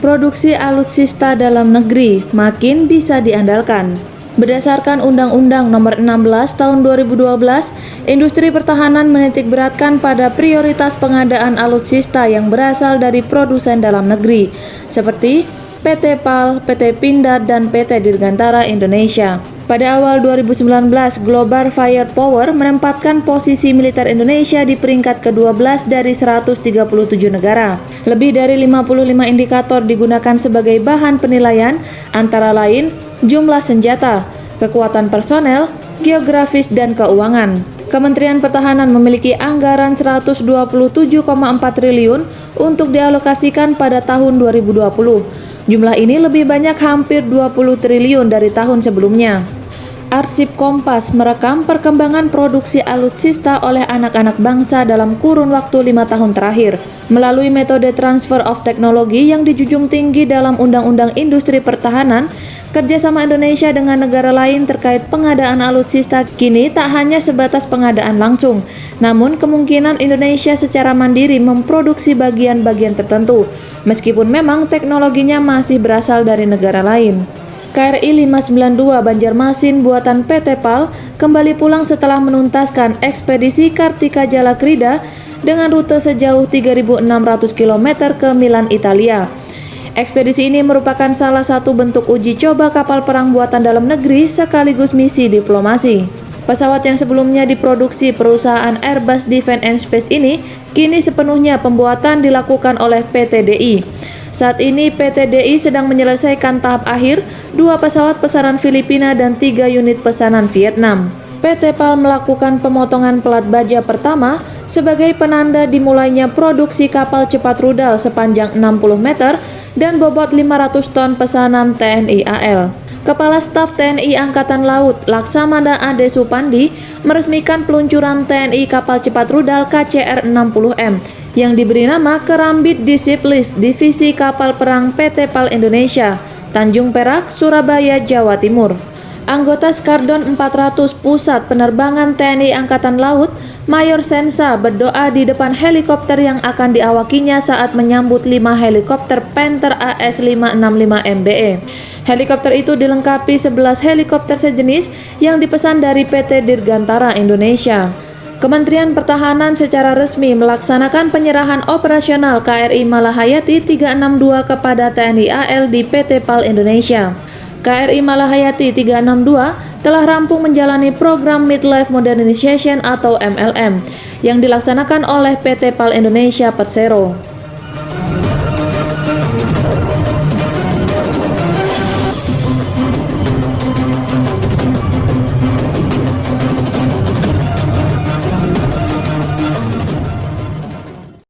produksi alutsista dalam negeri makin bisa diandalkan. Berdasarkan Undang-Undang Nomor 16 Tahun 2012, industri pertahanan menitikberatkan pada prioritas pengadaan alutsista yang berasal dari produsen dalam negeri, seperti PT PAL, PT Pindad, dan PT Dirgantara Indonesia. Pada awal 2019, Global Firepower menempatkan posisi militer Indonesia di peringkat ke-12 dari 137 negara. Lebih dari 55 indikator digunakan sebagai bahan penilaian, antara lain jumlah senjata, kekuatan personel, geografis, dan keuangan. Kementerian Pertahanan memiliki anggaran 127,4 triliun untuk dialokasikan pada tahun 2020. Jumlah ini lebih banyak hampir 20 triliun dari tahun sebelumnya. Arsip Kompas merekam perkembangan produksi alutsista oleh anak-anak bangsa dalam kurun waktu 5 tahun terakhir. Melalui metode transfer of technology yang dijunjung tinggi dalam Undang-Undang Industri Pertahanan, kerjasama Indonesia dengan negara lain terkait pengadaan alutsista kini tak hanya sebatas pengadaan langsung, namun kemungkinan Indonesia secara mandiri memproduksi bagian-bagian tertentu, meskipun memang teknologinya masih berasal dari negara lain. KRI 592 Banjarmasin buatan PT PAL kembali pulang setelah menuntaskan ekspedisi Kartika Jalakrida dengan rute sejauh 3.600 km ke Milan, Italia. Ekspedisi ini merupakan salah satu bentuk uji coba kapal perang buatan dalam negeri sekaligus misi diplomasi. Pesawat yang sebelumnya diproduksi perusahaan Airbus Defence and Space ini kini sepenuhnya pembuatan dilakukan oleh PT DI. Saat ini PT DI sedang menyelesaikan tahap akhir 2 pesawat pesanan Filipina dan 3 unit pesanan Vietnam. PT PAL melakukan pemotongan pelat baja pertama sebagai penanda dimulainya produksi kapal cepat rudal sepanjang 60 meter dan bobot 500 ton pesanan TNI AL. Kepala Staf TNI Angkatan Laut Laksamana Ade Supandi meresmikan peluncuran TNI kapal cepat rudal KCR-60M yang diberi nama Kerambit Disciplift Divisi Kapal Perang PT PAL Indonesia, Tanjung Perak, Surabaya, Jawa Timur. Anggota Skardon 400 Pusat Penerbangan TNI Angkatan Laut, Mayor Sensa berdoa di depan helikopter yang akan diawakinya saat menyambut 5 helikopter Panther AS565MBE. Helikopter itu dilengkapi 11 helikopter sejenis yang dipesan dari PT Dirgantara Indonesia. Kementerian Pertahanan secara resmi melaksanakan penyerahan operasional KRI Malahayati 362 kepada TNI AL di PT PAL Indonesia. KRI Malahayati 362 telah rampung menjalani program Midlife Modernization atau MLM yang dilaksanakan oleh PT PAL Indonesia Persero.